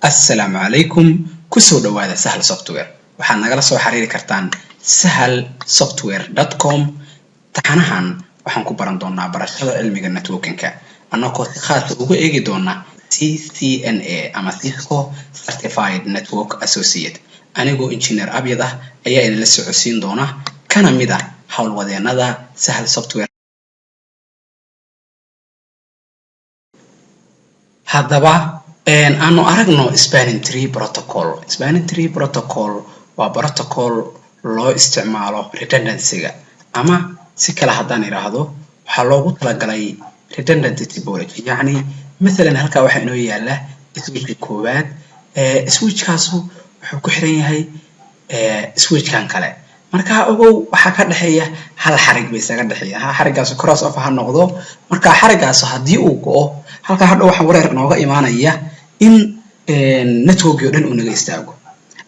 السلام عليكم كسو دوادا سهل سوفتوير waxaad nagala soo xiriiri kartaan sahalsoftware.com taxanahan waxaan ku baran doonaa barashada cilmiga networking-ka annagoo si khaas ah ugu eegi doona CCNA ama Cisco Certified Network Associate anigoo engineer Abyad ah ayaa idin la socodsiin doona kana mid ah hawlwadeenada Sahal Software haddaba aanu aragno spanning tree protocol waa protocol loo isticmaalo redundancy-ga ama si kala haddaan iraahdo waxa loogu talagalay redundancy topology yani mesela halka waxa inoo yaala switch koowaad switchkaasu wuxuu ku xiran yahay switchkan kale marka ogow waxa ka dhaxeeya hal xarig bay isaga dhaxeeya xarigaas cross over ha noqdo marka xarigaas hadii uu go'o halka hadhow waxa wareer nooga imaanaya in network oo dhan uu naga istaago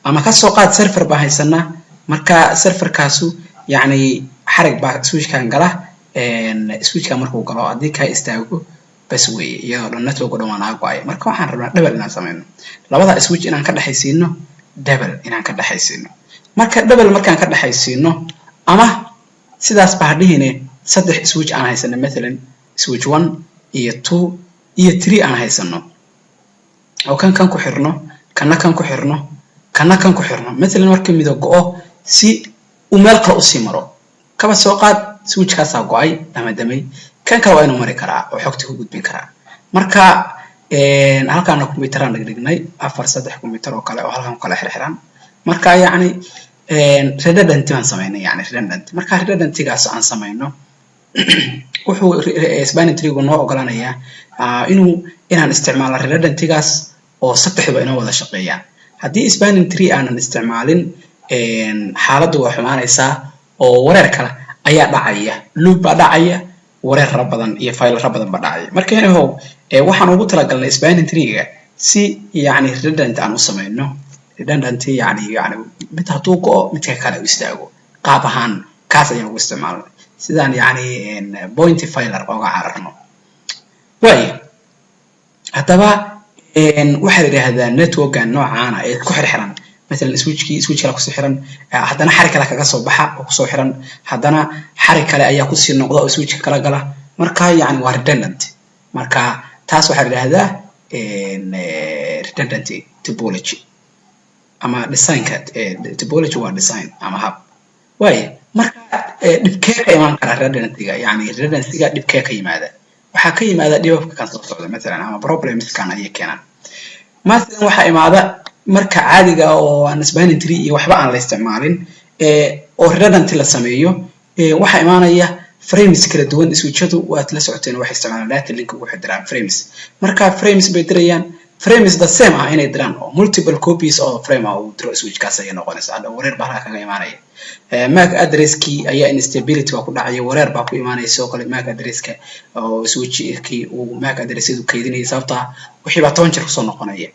ama ka soo qaad server baa haysana marka serverkaasu yani xarig baa switchkan gala switchka markuu galo hadii ka istaago bas weeye iyadoo dhan network oo dhan waa naga go'ay marka waxaan rabnaa double inaan sameeyno labada switch inaan ka dhaxaysiino double inaan ka dhaxaysiino marka double markaan ka dhaxaysiino ama sidaas baa dhihine saddex switch aan haysana mesela switch 1 iyo 2 iyo 3 aan haysano oo kan ku xirno kana kan ku xirno kana kan ku xirno mesela markii mid go'o si uu meel kale u sii maro kaba soo qaad switchkaas go'ay ama damay kan kale waa inuu mari karaa oo xogta ku gudbin karaa marka halkaan computer-aan dhignay 3 computer oo kale oo halkaan kala xirxiran marka yani redundancy aan sameeynay yani redundancy marka redundancy-gaas aan sameeyno wuxuu spanning tree-gu noo ogolaanayaa inaan isticmaalo redundancy-gaas oo saddexba inoo wada shaqeeyaan hadii spanning tree aanan isticmaalin xaaladdu waa xumaanaysaa oo wareer kale ayaa dhacaya loop baa dhacaya wareer badan iyo file badan baa dhacaya marka waxaan ugu talagalnay spanning tree-ga si yani redundant aan u sameeyno redundancy yani mid hadduu go'o midka kale u istaago qaab ahaan kaas ayaan ugu isticmaalnay sidaan yani point filer ooga cararno way haddaba waxa la yiraahdaa network-kan noocan ah ee ku xirxiran mesela switch kale ku xiran haddana xarig kale kaga soo baxa oo ku soo xiran haddana xarig kale ayaa ku sii noqda oo switch kale gala marka yani waa redundant marka taas waxa la yiraahdaa redundancy topology ama design-ka topology waa design ama hab way marka dhibkee ka iman kara redundancy-ga yani redundancy-ga dhibkee ka yimaada waxa ka yimaada dhibabka kan soo socda mesela ama problems kan ay keenaan مثلا waxa imaada marka caadiga oo aan spanning tree iyo waxba aan la isticmaalin oo redundancy la sameeyo waxa imaanaya frames kala duwan switchadu waad la socoteen waxa isticmaalaan data link ugu xidran frames marka frames bay dirayaan frames the same ah inay diraan oo multiple copies of frame ah oo diro switchkaas ay noqonaysaa hadda wareer baa kaga imaanaya MAC address-kii ayaa instability ku dhacaya wareer baa ku imaanaysa oo kale MAC address-ka oo switch-kii uu MAC address-du kaydinayay sababta wixii baa 10 jeer ku soo noqonaya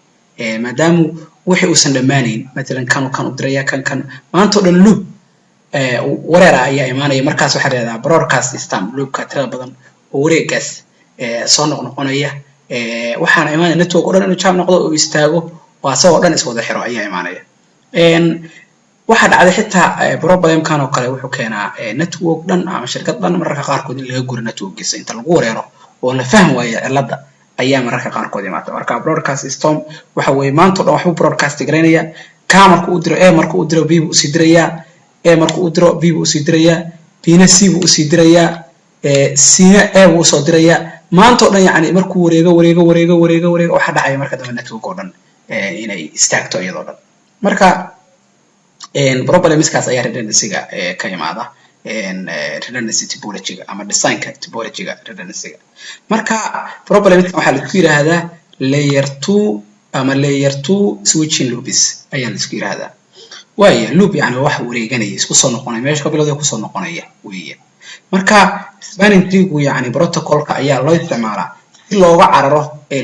maadaama wixii uu san dhamaanayn mesela kan u diraya kan maanta oo dhan loop wareer ayaa imaanaya markaas waxa la yiraahdaa broadcast stamp loop-ka tirada badan oo wareegaas soo noqonaya waxaana imaanaya network oo dhan inuu jam noqdo oo istaago waa soo dhan iswada xiro ayaa imaanaya waxa dhacday xitaa problem-kan oo kale wuxuu keenaa network dhan ama shirkad dhan mararka qaarkood in laga guro network-giisa inta lagu wareero oo la fahmi waayo cilada ayaa mararka qaarkood imaata marka broadcast storm waxa weeye maanta oo dhan waxbu broadcast gareynaya ka markuu u diro markuu u diro b buu sii diraya markuu u diro b buu sii diraya bina c buu sii diraya sina buu soo diraya maanta oo dhan yani markuu wareego waxa dhacay marka dambe network oo dhan inay istaagto iyadoo dhan marka problems-kaas ayaa redundancy-ga ka yimaada redundancy topology-ga ama design-ka topology-ga redundancy-ga marka problems-ka waxa la isku yiraahdaa layer 2 ama layer 2 switching loops ayaa la isku yiraahdaa way loop yani wax wareeganaya isku soo noqonaya meesha ka bilowday ku soo noqonaya weeye marka spanning tree-gu yani protocol-ka ayaa loo isticmaalaa si looga cararo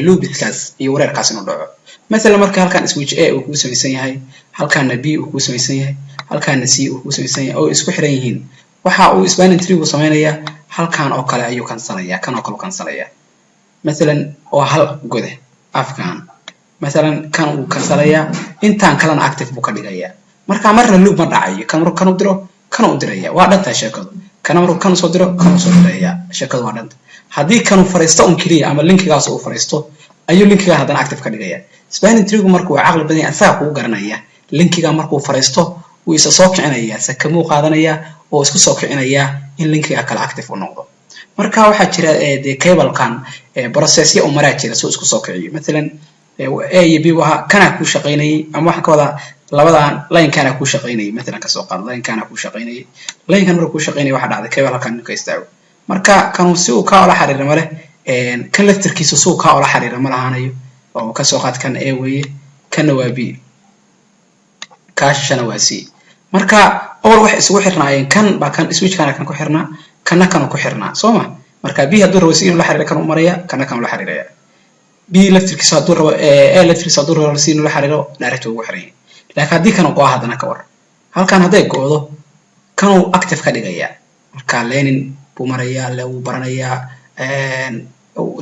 loops-kaas iyo wareerkaas inuu dhaco مثلا marka halkan switch A uu ku samaysan yahay halkaana B uu ku samaysan yahay halkaana C uu ku samaysan yahay oo isku xiran yihiin waxa uu spanning tree-gu sameeynaya halkan oo kale ayuu kansalaya kan oo kale kansalaya مثلا oo hal gode afkan مثلا كانوا كسريا إنتان كلنا active بكديجيا مركا مرة لوب مرة عاي كانوا درو كانوا دريا وعدتها شكل كانوا صدروا كانوا صدريا شكل وعدت هذه كانوا فريستون كليا أما اللينك جاسو فريستو أيو لينك جا هذا active كديجيا سبحان تريجو مركو عقل بدني أساقو قرنيا لينك جا مركو فريستو ويساسوك عنايا سكمو قادنيا واسكو سوك عنايا إن لينك جا كلا active ونقطة marka waxa jira cable kan process ya umara jira soo isku soo kiciyo مثلا A iyo B waxa kana ku shaqeynay ama waxa ka wada labadan line kana ku shaqeynay مثلا ka soo qaad line kana ku shaqeynay line kan markuu shaqeynay waxa dhacday cable kan ka istaago marka kan si uu ka wada xiriir male kan laftirkiisu soo ka wada xiriir ma lahaanayo oo ka soo qaad kan A weeye kana waa B kaashana waa C marka oo wax isugu xirnaayeen kan ba kan switch kana kan ku xirnaa kana kan ku xirnaa sooma marka B haduu rabo inuu la xiriir kan u maraya kana kan la xiriiraya B laftirkiisa haduu rabo A laftirkiisa haduu rabo inuu la xiriiro direct ugu xiriir laakiin hadii kan go'o hadana ka war halkan haday go'do kan uu active ka dhigaya marka learning buu maraya la uu baranaya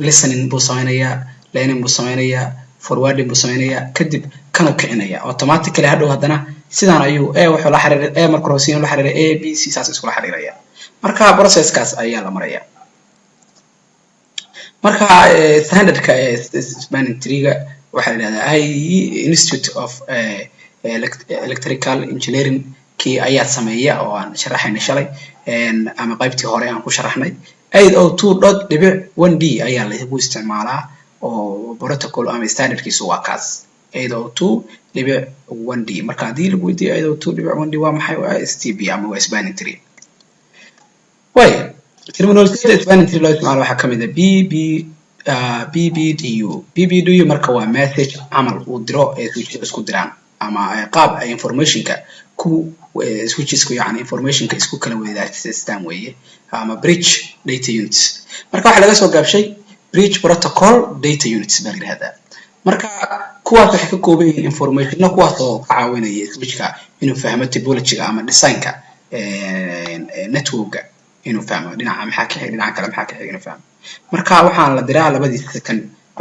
listening buu sameynaya learning buu sameynaya forwarding buu sameynaya kadib kan uu kicinaya automatically hadhow hadana sidaan ayuu wuxuu la xiriir marka rabo inuu la xiriiro A B C saas isku la xiriiraya marka process kaas ayaa la maraya marka standardka spanning tree-ga waxa la yiraahdaa Institute of Electrical Engineering ki ayaa sameeya oo aan sharaxaynay shalay ama qaybtii hore aan ku sharaxnay 802.1d ayaa la isticmaalaa oo protocol ama standardkiisu waa kaas 802.1d marka hadii lagu weydiiyo 802.1d waa maxay waa STB ama waa spanning tree way terminology spanning tree loo isticmaalo waxa kamid ah BBDU marka waa message amal uu diro ee switch isku diraan ama qaab ay informationka ku switchesku yani informationka isku kala wadaagsan weeye ama bridge data units marka waxa laga soo gaabshay bridge protocol data units baa yiraahdaa marka kuwaas waxay ka kooban yihiin information kuwaas oo ka caawinaya switchka inuu fahmo topology-ga ama design-ka network-ga inuu fahmo dhinaca maxaa ka xigay dhinaca kale maxaa ka xigay inuu fahmo marka waxaan la diraa labadii second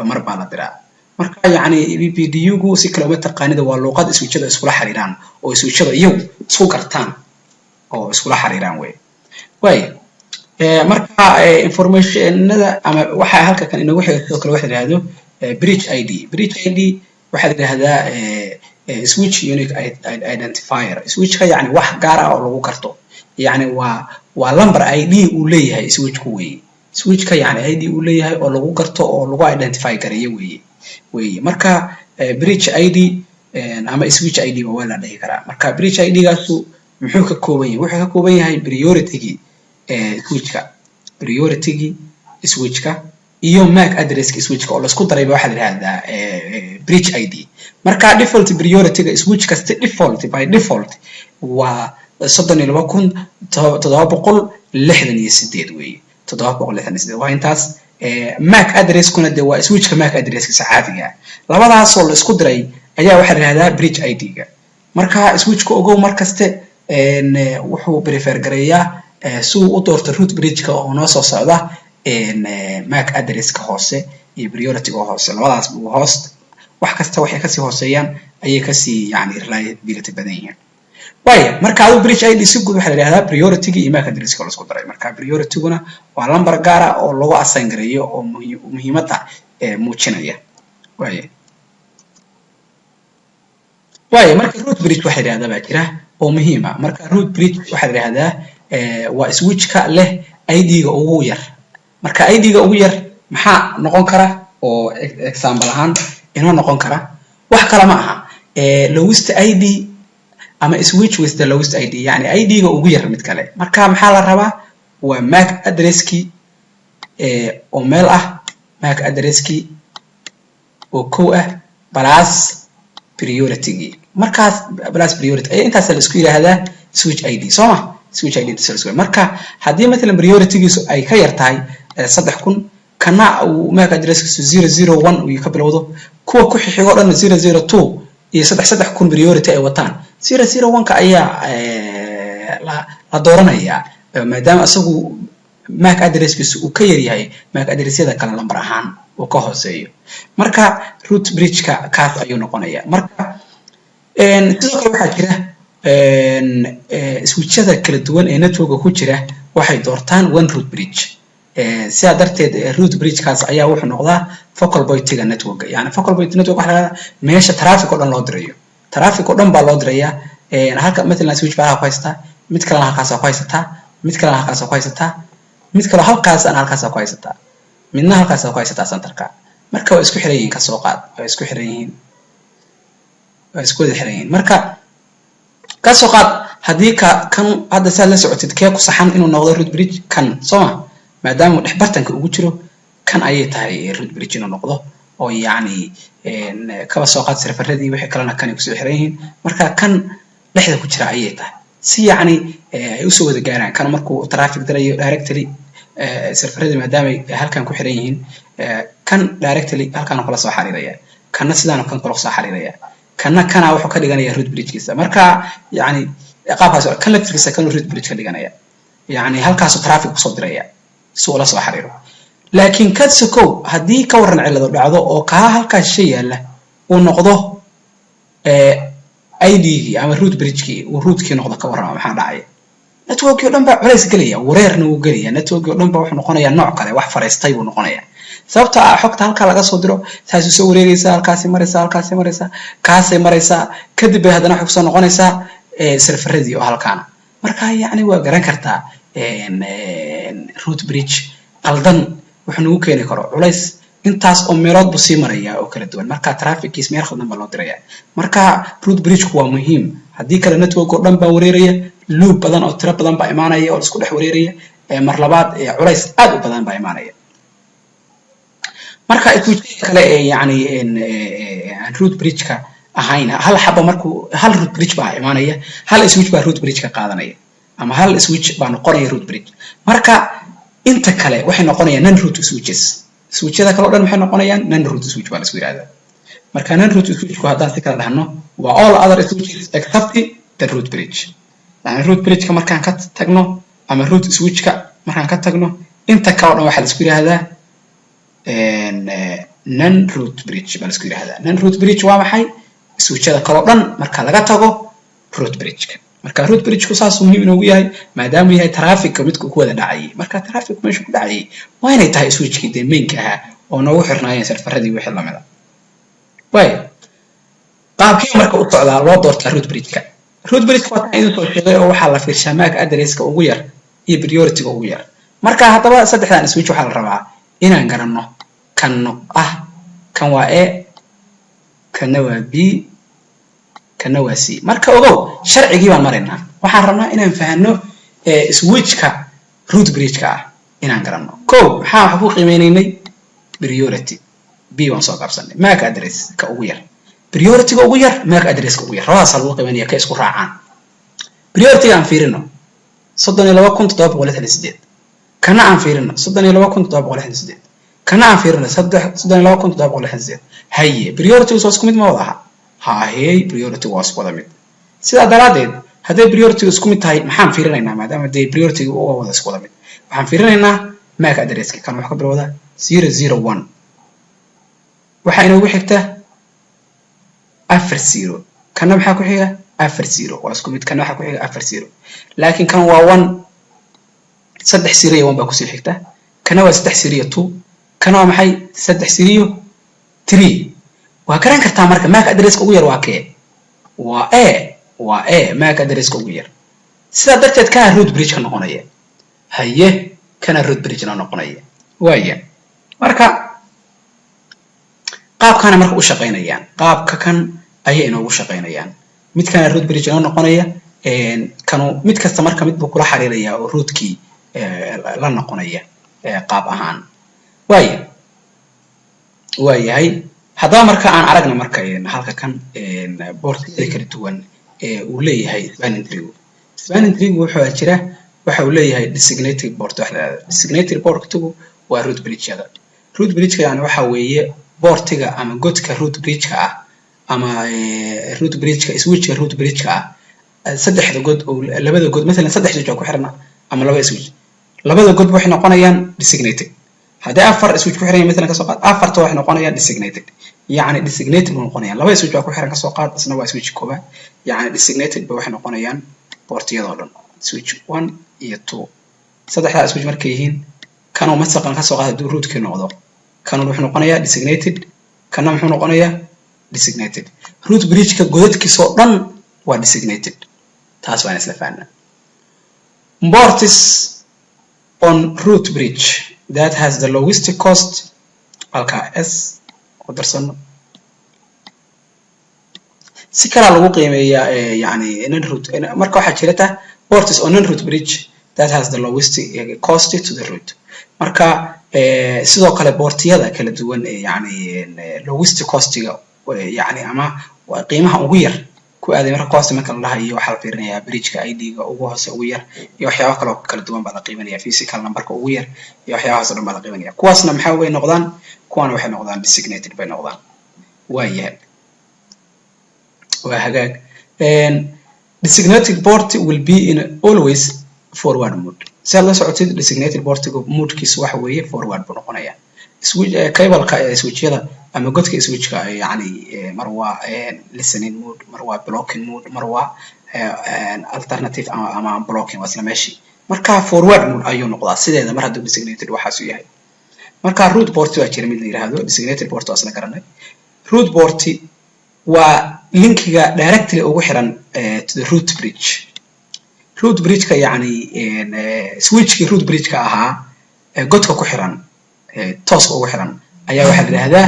mar baa la diraa marka yani BBDU-gu si kale uma taqaanida waa luqad switchada isku la xiriiraan oo switchada iyagu isku gartaan oo isku la xiriiraan way marka informationada ama waxa halka kan inagu xigay sidoo kale waxa la yiraahdo bridge ID waxa la yiraahdaa switch unique identifier switchka yani wax gaar ah oo lagu garto yani waa number ID uu leeyahay switchku weeye switchka yani ID uu leeyahay oo lagu garto oo lagu identify gareeyo weeye marka bridge ID ama switch ID waa la dhihi karaa marka bridge ID gaasu muxuu ka kooban yahay wuxuu ka kooban yahay priority-gi switchka iyo MAC address-ka switchka oo la isku daray waxa la yiraahdaa bridge ID marka default priority-ga switch kasta by default waa 32768 weeye 768 waa intaas MAC address-kuna de waa switchka MAC address-ka caadiga labadaas oo la isku diray ayaa waxa la yiraahdaa bridge ID-ga marka switchka ogow markaste wuxuu prefer gareeyaa suu u doorto root bridge-ka oo noo soo socda MAC address-ka hoose iyo priority-ga hoose labadaas buu host wax kasta waxay ka sii hooseeyaan ayay ka sii yani reliability badan yihiin way marka adu bridge ID si guud waxa la yiraahdaa priority-ga iyo MAC address-ka la isku daray marka priority-guna waa number gaar ah oo lagu assign gareeyo oo muhiimada muujinaya way marka root bridge waxa la yiraahdaa baa jira oo muhiim ah marka root bridge waxa la yiraahdaa waa switchka leh ID-ga ugu yar marka ID-ga ugu yar maxaa noqon kara oo example ahaan inoo noqon kara wax kala ma aha lowest ID ama switch with the lowest ID yani ID-ga ugu yar mid kale marka maxaa la rabaa waa MAC address-ki oo meel ah MAC address-ki oo ko ah plus priority-gi markaas plus priority intaas la isku yiraahdaa switch ID sooma switch ID marka hadii مثلا priority-giisu ay ka yar tahay 3000 kana uu MAC address-kiisu 001 uu ka bilowdo kuwa ku xixigo dhan 002 iyo 3000 priority ay wataan 001 ka ayaa la dooranaya maadaama asagu MAC address-kiisu uu ka yar yahay MAC address-yada kala number ahaan ka hooseeyo marka root bridge-ka kaas ayuu noqonayaa marka sidoo kale waxaa jira switchada kala duwan ee network ku jira waxay doortaan one root bridge sidaa darteed root bridge kaas ayaa wuxuu noqdaa focal point-ga network yani focal point network waxa laga meesha traffic oo dhan loo dirayo traffic oo dhan baa loo diraya halka mesela switch baa ku haystaa mid kale halkaas ku haysataa mid kale halkaas ku haysataa mid kale halkaas ku haysataa midna halkaas ku haysataa centerka marka way isku xiran yihiin ka soo qaad way isku xiran yihiin marka ka soo qaad hadii kan hadda saad la socotid kee ku saxan inuu noqdo root bridge kan soo maadaama dhex bartanka ugu jiro kan ayay tahay root bridge inuu noqdo oo yani kaba soo qaad serveradii wixii kalena kan ku soo xiran yihiin marka kan dhexda ku jira ayay tahay si yani ay u soo wada gaaraan kan markuu traffic dirayo directly serveradii maadaama halkan ku xiran yihiin kan directly halkan kala soo xariiraya kana sidaan kan kala soo xariiraya kana wuxuu ka dhiganayaa root bridge-kiisa marka yani qaabkaas kan laftigiisa kan root bridge ka dhiganaya yani halkaas traffic ku soo diraya soo la soo xariiro laakiin ka sokow hadii ka waran cilado dhacdo oo ka halkaas shay yaala uu noqdo ID-gi ama root bridge-kii uu root-kii noqdo ka waran maxaa dhacaya network oo dhan baa culays galaya wareerna uu galaya network oo dhan baa wuxuu noqonayaa nooc kale wax fariistay buu noqonayaa sababta xogta halka laga soo diro taas soo wareegaysa halkaas maraysa kaasay maraysa kadib bay hadana xog soo noqonaysa serveradii oo halkaan marka yani waa garan kartaa root bridge qaldan wuxuu nagu keeni karo culays intaas oo meelood buu sii maraya oo kala duwan marka traffickiis meel khaldan baa loo diraya marka root bridge-ku waa muhiim hadii kale network oo dhan baa wareeraya loop badan oo tiro badan baa imaanaya oo isku dhex wareeraya mar labaad culays aad u badan baa imaanaya marka switch kale yani root bridge-ka ahayn hal xaba markuu hal root bridge baa imaanaya hal switch baa root bridge ka qaadanaya ama hal switch baa noqonaya root bridge marka inta kale waxay noqonayaan non root switches switchada kale oo dhan waxay noqonayaan non root switch baa la isku yiraahdaa marka non root switch-ku haddaan si kala dhahno waa all other switches except the root bridge yani root bridge-ka markaan ka tagno ama root switch-ka markaan ka tagno inta kale oo dhan waxa la isku yiraahdaa non root bridge baa la isku yiraahdaa non root bridge waa maxay switchada kale oo dhan marka laga tago root bridge-ka marka root bridge-ku saas muhiim inuu yahay maadaama yahay traffic-ka midku ku wada dhacay marka traffic meesha ku dhacay waa inay tahay switch-kii de main-ka ahaa oo noogu xirnaayeen serveradii wixii lamid ah way qaabkii marka u socdaa loo doortaa root bridge-ka root bridge-ka waa inuu soo sheegay oo waxa la fiirshaa MAC address-ka ugu yar iyo priority-ga ugu yar marka hadaba saddexdan switch waxa la rabaa inaan garanno kan kan waa A kana waa B kana waa C marka ogow sharcigii baan marinaa waxaan rabnaa inaan fahanno switch-ka root bridge-ka inaan garanno maxaa wax ku qiimeynay priority B waan soo qabsanay MAC address-ka ugu yar priority-ga ugu yar MAC address-ka ugu yar labadaas lagu qiimeynaya ka isku raacaan priority-ga aan fiirino 32768 kana aan fiirino 32768 kana aan fiirino 32768 haye priority soo isku mid ma wada haye priority waa isku wada mid sida daraadeed haday priority isku mid tahay maxaan fiirinaynaa maadaama day priority oo wada isku wada mid waxaan fiirinaynaa MAC address-ka kan wax ka bilowda 001 waxa inoo xigta 40 kana waxa ku xiga 40 waa isku mid kana waxa ku xiga 40 laakiin kan waa 1 saddex siriyo 1 baa ku sii xigta kana waa saddex siriyo 2 kana waa maxay saddex siriyo 3 waa garan kartaa marka MAC address-ka ugu yar waa kee waa A MAC address-ka ugu yar sida darteed kana root bridge-ka noqonaya haye kana root bridge-na noqonaya waaya marka qaabkana marka u shaqeynayaan qaabka kan ayay inoogu shaqeynayaan mid kana root bridge-na noqonaya kanu mid kasta marka mid buu kula xariiraya oo root-kii la noqonaya qaab ahaan waayahay haddaba marka aan aragna marka halka kan boortkii kala duwan uu leeyahay spanning tree wuxuu jira waxa uu leeyahay designated port designated port-ku waa root bridge-yada root bridge-ka yani waxa weeye boortiga ama godka root bridge-ka ama root bridge-ka switch-ka root bridge-ka saddexda god oo labada god mesela saddex switch ku xirna ama laba switch labada god waxay noqonayaan designated هذا أفر switch كحرين مثلا كسوقات أفر توح نقونيا designated يعني designated نقونيا لو switch كحرين كسوقات أصلا switch كوبا يعني designated بوح نقونيا بورت يضلون switch 1 iyo 2 صدق switch مركيهين كانوا مثلا كسوقات دو root كنوضو كانوا وح نقونيا designated كانوا وح نقونيا designated root bridge كجودت كسوقن و designated taas waan isla fahanaa ports on root bridge that has the lowest cost halka s oo darsano si kala lagu qiimeeyaa yani in root marka waxa jirta ports on root bridge that has the lowest cost to the root marka sidoo kale portiyada kala duwan yani lowest cost-ga yani ama qiimaha ugu yar ku aaday marka cost marka la dhahayo waxa la fiirinayaa bridge-ka ID-ga ugu hoose ugu yar iyo waxyaabo kala duwan baa la qiimeeyaa physical number-ka ugu yar iyo waxyaabahaas dhan baa la qiimeeyaa kuwaasna maxaa way noqdaan kuwana waxay noqdaan designated bay noqdaan waayahay waa hagaag designated port will be in always forward mode si la socotid designated port-ga mode-kiisu waxa weeye forward buu noqonayaa switch cable-ka switch-yada ama godka switch-ka yani mar waa listening mode mar waa blocking mode mar waa alternative ama blocking wasla meeshii marka forward mode ayuu noqdaa sideeda mar hadduu designated waxaas uu yahay marka root port waa jira mid la yiraahdo designated port asna garanay root port waa linkiga directly ugu xiran to the root bridge ka yani switch-ki root bridge-ka ahaa godka ku xiran tooska ugu xiran ayaa waxa la yiraahdaa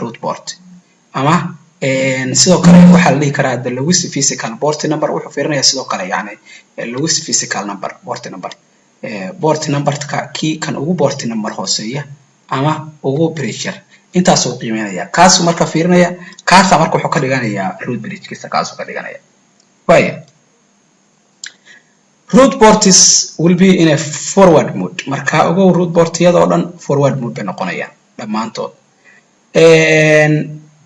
root port ama sidoo kale waxa la dhihi karaa the lowest physical port number wuxuu fiirinayaa sidoo kale yani lowest physical number port number-ka kii kan ugu port number hooseeya ama ugu pressure intaas uu qiimeynaya kaas marka fiirinaya kaas marka wuxuu ka dhiganayaa root bridge-kiisa kaas uu ka dhiganaya waaye root ports will be in a forward mode marka ugu root port-yada oo dhan forward mode bay noqonayaan dhamaantood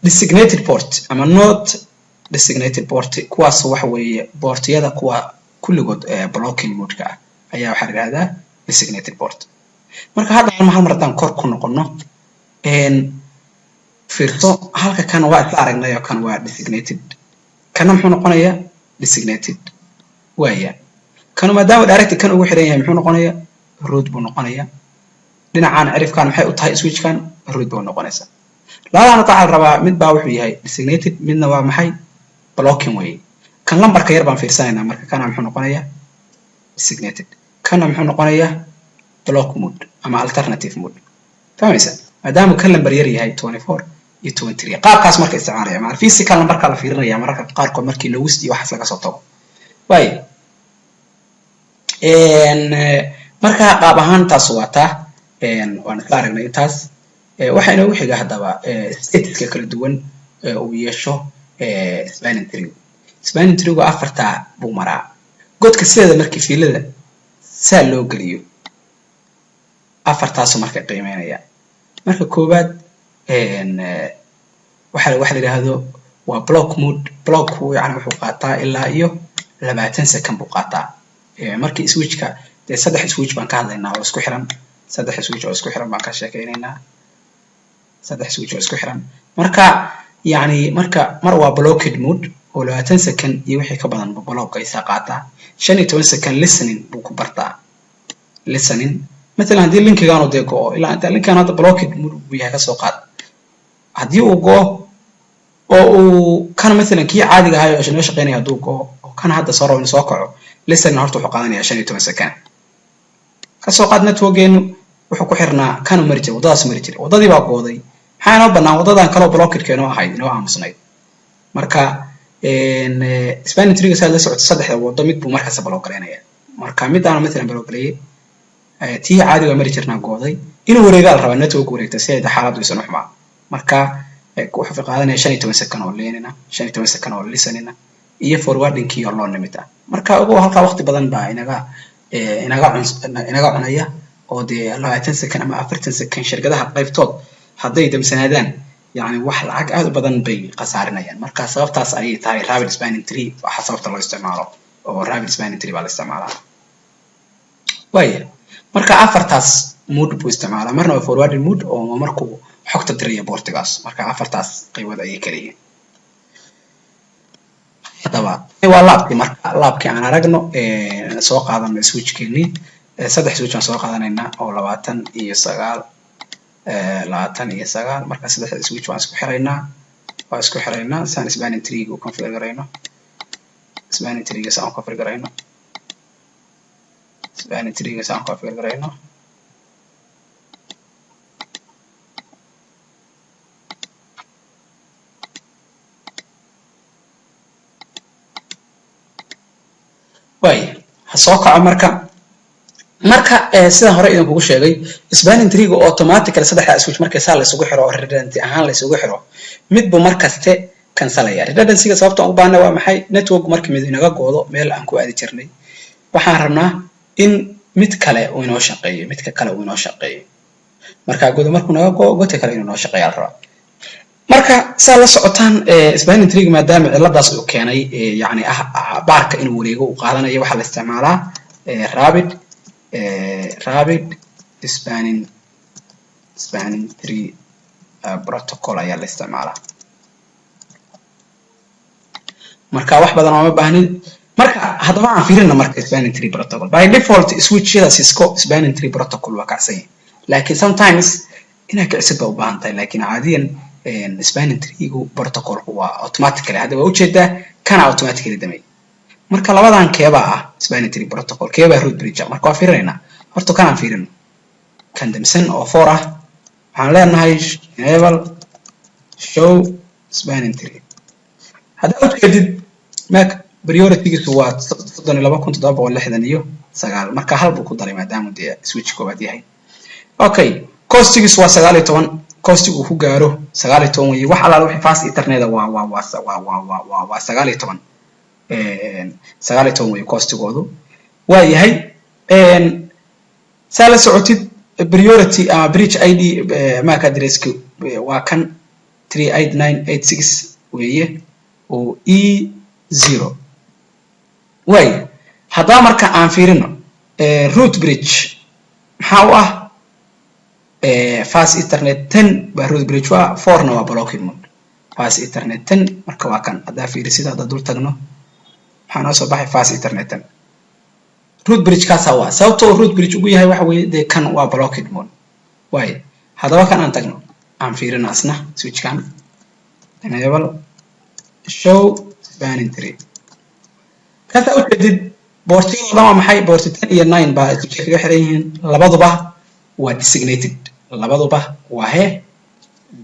designated port ama not designated port kuwaas waxa weeye port-yada kuwa kulligood blocking mode-ka ayaa waxa la yiraahdaa designated port marka hadda hal mar haddaan kor ku noqono fiirto halka kan waa isla aragnay oo kan waa designated kana muxuu noqonayaa designated waaya كانوا مدام direct كان ugu xiran yahay muxuu noqonayaa root buu noqonayaa dhinacaan cirifkan maxay u tahay switch kan root buu noqonaysaa labadan waxa la rabaa mid baa wuxuu yahay designated midna waa maxay blocking way kan lambarka yar baan fiirsanaynaa marka kana muxuu noqonayaa designated kana muxuu noqonayaa block mode ama alternative mode fahmaysa maadaam kan lambar yar yahay 24 iyo 23 qaabkaas marka isticmaalaya ma physical numberka la fiirinaya marka qaar kood markii lowest iyo waxaas laga soo tago way marka qaab ahaan taas waata waan isla aragnay intaas waxa inoo xiga hadaba stateska kala duwan uu yeesho spanning tree waa afarta buu maraa godka sideeda markii fiilada saa loo galiyo afartaas marka qiimeynaya marka koobaad waxa la yiraahdo waa block mode block yani wuxuu qaataa ilaa iyo 20 second buu qaataa markii switch-ka saddex switch baan ka hadlaynaa oo isku xiran saddex switch oo isku xiran baan ka sheekaynaynaa saddex switch oo isku xiran marka yani marka mar waa blocked mode oo 20 second iyo wixii ka badan block ay qaata 15 second listening buu ku bartaa listening مثلا hadii linkigan oo deego ilaa inta linkan hada blocked mode buu yahay ka soo qaad hadii uu go oo uu kan مثلا kii caadiga ahaa oo inoo shaqeynaya haduu go oo kan hada soo rabo soo kaco listening horta wuxuu qaadanayaa 15 second ka soo qaad network-geenu wuxuu ku xirnaa kan mari jiray wadadaas mari jiray wadadii baa gooday maxaa noo banaan wadadan kale oo blocked-keenu ahayd inoo aamusnayd marka spanning tree sa la socodka saddexda wado mid buu markaas block gareynaya marka mid aan mesela block gareeyay tii caadiga mari jirnaa gooday inuu wareegal raba network wareegta si ay xaaladdu isan u xumaa marka wuxuu qaadanaya 15 second oo leenina 15 second oo listenina iyo forwarding kii oo loo nimid ah marka ugu halka waqti badan baa inaga cunaya oo de 20 second ama 40 second shirkadaha qaybtood haday damsanaadaan yani wax lacag aad u badan bay qasaarinayaan marka sababtaas ay tahay rapid spanning tree waxa sababta loo isticmaalo oo rapid spanning tree baa la isticmaalaa way marka afartaas mood buu isticmaalaa marna waa forwarding mood oo markuu xogta diraya boortigaas marka afartaas qaybood ayay kala yihiin hadaba waa laabkii marka laabkii aan aragno soo qaadano switchkeennii saddex switch aan soo qaadanaynaa oo 29 marka saddex switch waan isku xiraynaa saan spanning tree gu configure garayno spanning tree ga saan configure garayno way ha soo kaco marka sida hore idin kugu sheegay spanning tree gu automatically saddexda switch markay saa la isugu xiro redundancy ahaan la isugu xiro midba markaste cancelaya redundancy ga sababta u baahnaa waa maxay network markii mid inaga goodo meel aan ku aadi jirnay waxaan rabnaa in mid kale uu inoo shaqeeyo marka godo markuu naga goodo go'ta kale inuu noo shaqeeyo rabaa marka saa la socotaan spanning tree maadaama ciladaas uu keenay yani baarka inuu wareego u qaadanayo waxa la isticmaalaa rapid spanning tree protocol ayaa la isticmaalaa marka wax badan oo ma baahnin marka hadaba aan fiirino marka spanning tree protocol by default switch-yada Cisco spanning tree protocol waa kacsan laakiin sometimes ina kicsid u baahan tahay laakiin caadiyan spanning tree gu protocol waa automatically hadaba u jeedaa kana automatically damay marka labadan keeba spanning tree protocol keeba root bridge marka waa fiirinayna horta kana fiirino kan damsan oo 4 waxaan leenahay enable show spanning tree hada u jeedid mac priority-giisu waa 32769 marka hal buu ku daray maadaama switch koobaad yahay okay cost-giisu waa 19 cost-gu ku gaaro 19 way wax alaal wixii fast internet waa 19 way cost-goodu waa yahay sala socotid priority bridge ID MAC address-ku waa kan 38986 weeye oo E0 way hadaa marka aan fiirino root bridge maxaa u fast ethernet 10 ba root bridge waa 4 na waa blocking mode fast ethernet 10 marka waa kan hadaa fiirisid hadaa dul tagno waxaan soo baxay fast ethernet 10 root bridge kaas waa sababtoo root bridge ugu yahay waxa weeye kan waa blocking mode way hadaba kan aan tagno aan fiirino asna switch kan enable show spanning tree kasa u jeedid boortiga waa maxay boorti 10 iyo 9 baa isku kaga xiran yihiin labaduba waa designated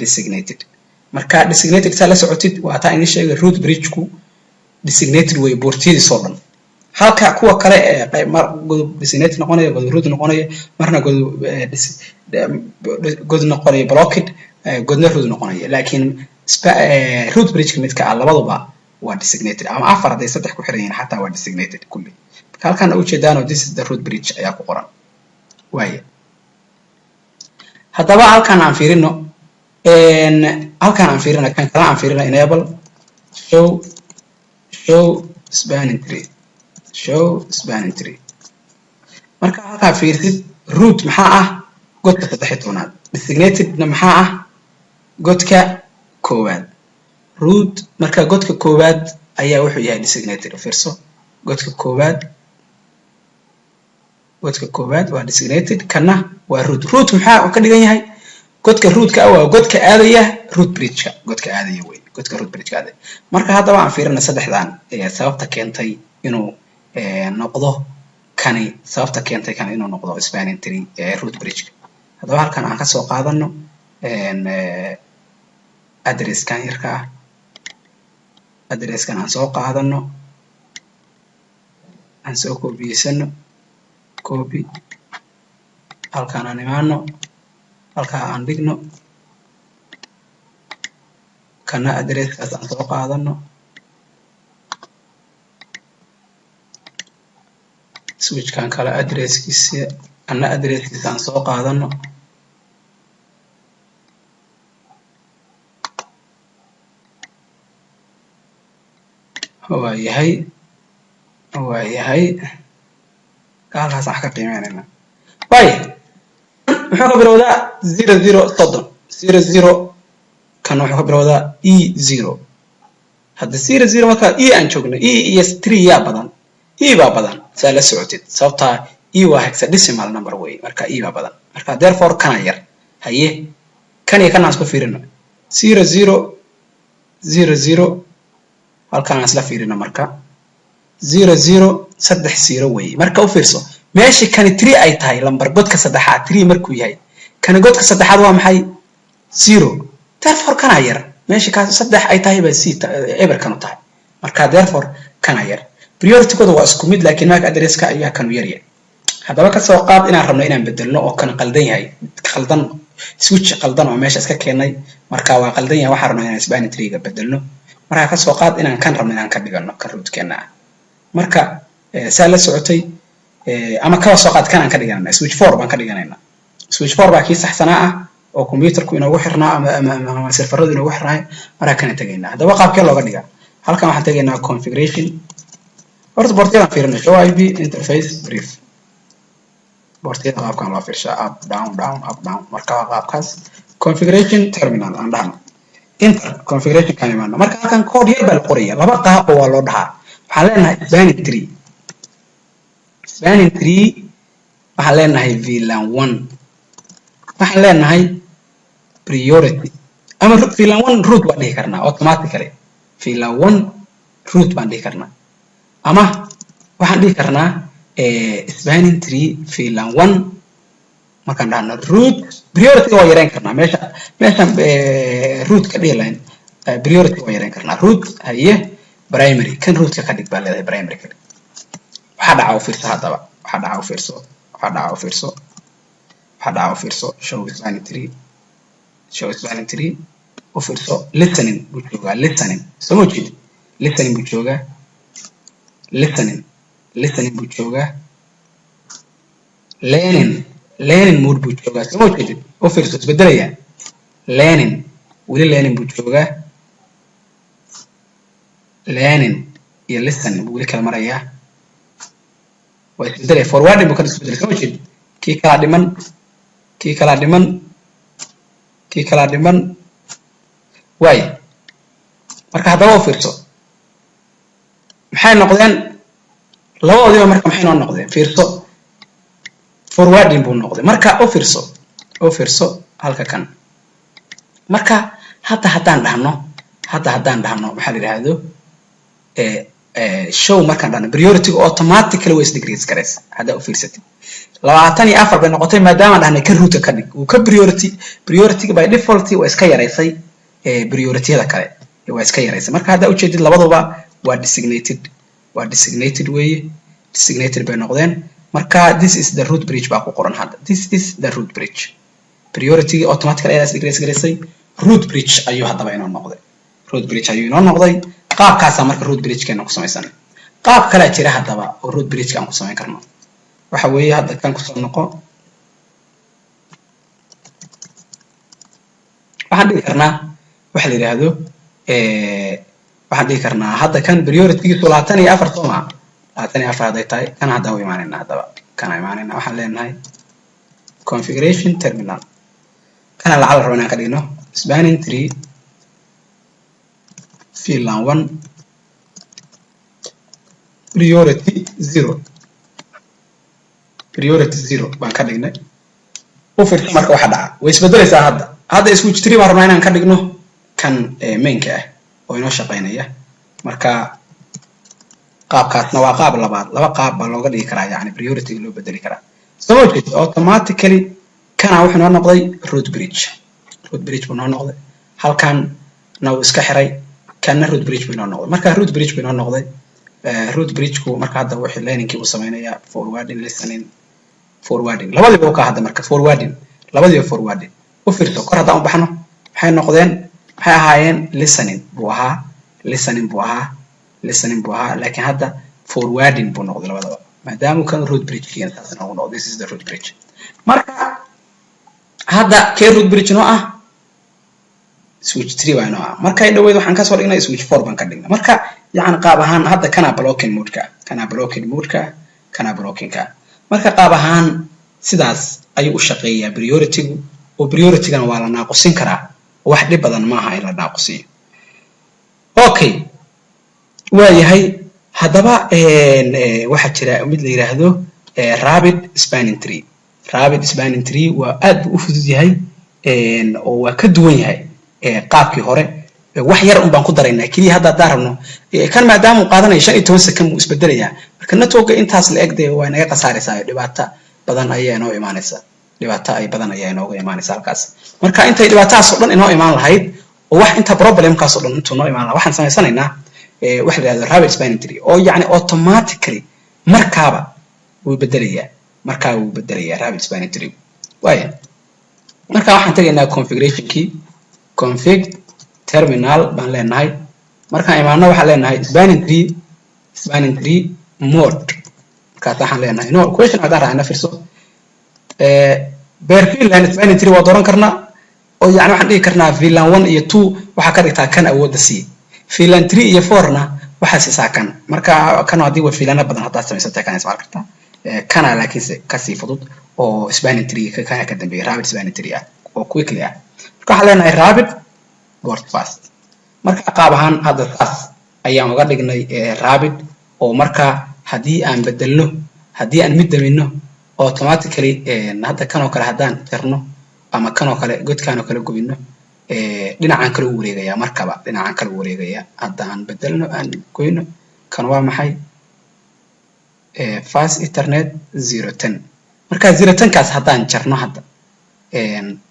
designated marka designated sa la socotid waa taa in sheegay root bridge ku designated way boortiyada soo dhan halka kuwa kale ee mar designated noqonaya god root noqonaya marna god noqonaya blocked godna root noqonaya laakiin root bridge midka labaduba waa designated ama afar haday saddex ku xiran yihiin xataa waa designated kulli halkan u jeedaan this is the root bridge ayaa ku qoran waaye hadaba halkan aan fiirino kan kala aan fiirino enable show spanning tree marka halka fiirsid root maxaa godka 13aad designated na maxaa godka koowaad root marka godka koowaad ayaa wuxuu yahay designated fiirso godka koowaad waa designated kana waa root maxaa ka dhigan yahay godka root-ka waa godka aadaya root bridge-ka godka aadaya way godka root bridge-ka aadaya marka hadaba aan fiirino saddexdan sababta keentay inuu noqdo kani sababta keentay kan inuu noqdo spanning tree root bridge-ka hadaba halkan aan ka soo qaadano address-kan yarka address-kan aan soo qaadano aan soo koobiyeyno copy halkan aan imaano halka aan dhigno kana address-kaas aan soo qaadano switch kan kala address-kiisa kana address-kiisa aan soo qaadano waa yahay halkaas aan ka qiimeynayna way محو كبرودا 00 صدم 00 كان محو كبرودا E0 هذا 00 مركا E أن شوفنا E is 3 يا بدن E بدن سأل سعودي صوتها E واحد decimal number way مركا E بدن مركا therefore كان ير هيه كان ناس كفيرنا 00 00 halkaan isla fiirina marka 00 30 way marka u fiirso meeshii kan 3 ay tahay lambar godka saddexaad 3 markuu yahay kan godka saddexaad waa maxay 0 therefore kana yar meeshii ka saddex ay tahay ba si eber kan tahay marka therefore kana yar priority kooda waa isku mid laakiin marka address-ka ayaa kan yar yahay hadaba ka soo qaad inaan rabno inaan bedelno oo kan qaldan yahay qaldan switch qaldan oo meesha iska keenay marka waa qaldan yahay waxaan rabnaa inaan spanning tree ga bedelno marka ka soo qaad inaan kan rabno inaan ka dhigano kan rootkeena marka saa la socotay ama ka soo qaad kan aan ka dhiganaa switch 4 baan ka dhiganaynaa switch 4 baa kii saxsanaa ah oo computerku inoogu xirnaa ama serveradu inoogu xirnaa marka kan tagaynaa hadaba qaabkee looga dhigaa halkan waxaan tagaynaa configuration horta boortiyada fiirino show ip interface brief boortiyada qaabkan loo fiirshaa up down up down marka qaabkaas configuration terminal aan dhahno enter configuration kan imaano marka halkan code yar baa la qoraya laba qaab oo waa loo dhahaa waxaan leenahay spanning tree waxaan leenahay VLAN 1 waxaan leenahay priority ama VLAN 1 root baan dhihi karnaa automatically VLAN 1 root baan dhihi karnaa ama waxaan dhihi karnaa spanning tree VLAN 1 markaan dhahno root priority waa yareyn karnaa meesha root ka dhigayn priority waa yareyn karnaa root haye primary kan root ka dhig baa leedahay primary ka dhig waxa dhaca u fiirso hadaba waxa dhaca u fiirso show spanning tree u fiirso listening buu joogaa listening soo jeed listening buu joogaa listening buu joogaa learning mode buu joogaa soo jeed u fiirso isbedelaya learning wali learning buu joogaa learning iyo listening buu wali kala marayaa way isbedelay forwarding buu ka isbedelay soo jeed kii kala dhiman way marka hadaba u fiirso maxay noqdeen labadoodiba marka maxay noo noqdeen fiirso forwarding buu noqday marka u fiirso halka kan marka hadda haddaan dhahno waxa la yiraahdo show markaan dhahno priority automatically way decrease karaysa hadda u fiirsatid 24 bay noqotay maadaama dhahnay ka root ka dhig uu ka priority by default way iska yareysay priority-yada kale way iska yareysay marka hadda u jeedid labaduba waa designated way designated bay noqdeen marka this is the root bridge baa ku qoran hadda this is the root bridge priority automatically ayaa decrease garaysay root bridge ayuu hadaba inoo noqday qaabkaas marka root bridge keena ku samaysan qaab kale jira hadaba oo root bridge kan ku samayn karno waxa weeye hadda kan ku soo noqo waxaan dhigi karnaa waxa la yiraahdo waxaan dhigi karnaa hadda kan priority-giisu 24 Soomaa 24 haday tahay kan hadda u imaanayna hadaba kana imaanayna waxaan leenahay configuration terminal kana la calaamad rabnaa ka dhigno spanning tree VLAN 1 priority 0 baan ka dhignay u fiirso marka waxa dhaca way isbedelaysaa hadda switch 3 baan rabnaa inaan ka dhigno kan mainka ah oo inoo shaqeynaya marka qaabkaasna waa qaab labaad laba qaab baa looga dhigi karaa yani priority loo bedeli karaa soo jeed automatically kana wuxuu noo noqday root bridge buu noo noqday halkan na uu iska xiray kana root bridge buu noo noqday marka root bridge buu noo noqday root bridge ku marka hadda wixii learning-kii uu sameynaya forwarding listening forwarding labadiiba ka hadda marka forwarding u fiirso kor hadda u baxno waxay noqdeen waxay ahaayeen listening buu ahaa laakiin hadda forwarding buu noqday labadaba maadaama kan root bridge kiyan taasna uu noqday this is the root bridge marka hadda kee root bridge noo ah switch 3 waa noo ah marka ay dhaweyd waxaan ka soo dhignay switch 4 baan ka dhignay marka yani qaab ahaan hadda kana blocking mode ka marka qaab ahaan sidaas ayuu u shaqeeyaa priority-gu oo priority-gana waa la naaqusin karaa wax dhib badan maaha in la naaqusiyo. Okay, waayahay haddaba waxaa jira mid la yiraahdo rapid spanning tree. Rapid spanning tree waa aad u fudud yahay oo waa ka duwan yahay qaabkii hore. wax yar un baan ku daraynaa kaliya hadda daarno kan maadaama uu qaadanayo 15 second uu isbedelayaa marka network intaas la egday waa inaga qasaaraysaa dhibaato badan ayaa inoo imaanaysa halkaas marka intay dhibaatadaas oo dhan inoo imaan lahayd oo wax inta problemkaas oo dhan intuu noo imaan lahaa waxaan sameysanaynaa wax la yiraahdo rapid spanning tree oo yacni automatically markaaba wuu bedelayaa rapid spanning tree waayo marka waxaan tagaynaa configuration key config terminal baan leenahay markaan imaano waxaan leenahay spanning tree mode markaas waxaan leenahay no question hadaan raacna fiirso bear VLAN spanning tree waa dooran karnaa oo yacni waxaan dhihi karnaa VLAN 1 iyo 2 waxaa ka dhigtaa kan awoodda sii VLAN 3 iyo 4 na waxaa siisaa kan marka kan haddii waa VLAN badan haddaad samaysatay kan ismaal kartaa kana laakiinse kasii fudud oo spanning tree kana ka dambeeya rapid spanning tree ah oo quickly ah marka waxaan leenahay rapid board fast marka qaab ahaan hadda taas ayaan uga dhignay rapid oo marka haddii aan bedelno haddii aan mid damino automatically hadda kan oo kale haddaan jarno ama kan oo kale godkaan oo kale gubino dhinacan kale u wareegaya markaba dhinacan kale u wareegaya hadda aan bedelno aan goyno kan waa maxay fast ethernet 010 marka 010 kaas haddaan jarno hadda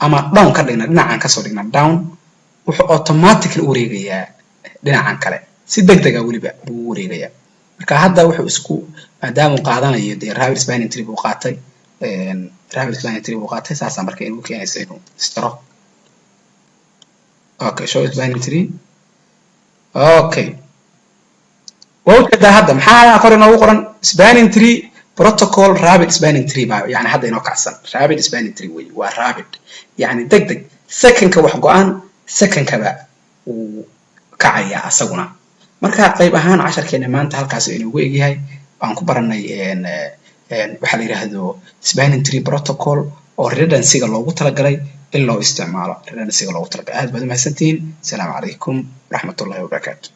ama down ka dhigna dhinacan ka soo dhigna down wuxuu automatically u wareegayaa dhinacan kale si degdeg ah waliba uu wareegayaa marka hadda wuxuu isku maadaama qaadanayo rapid spanning tree buu qaatay saasa marka inuu keenayso inuu istiro okay show spanning tree okay وكذا هذا محل قرنا وقرن spanning tree protocol rapid spanning tree بقى يعني هذا إنه كعسل rapid spanning tree ورابد يعني دق second كواحد قان second كبا وكعيا أسونا مركها طيب أهان 10 كنا ما أنت هالكاس إنه ويجي هاي بانكو برنا بحال هذا spanning tree protocol أو redundancy الله وتلقى إلا استعماله redundancy الله وتلقى هذا بدل ما سنتين. السلام عليكم ورحمة الله وبركاته.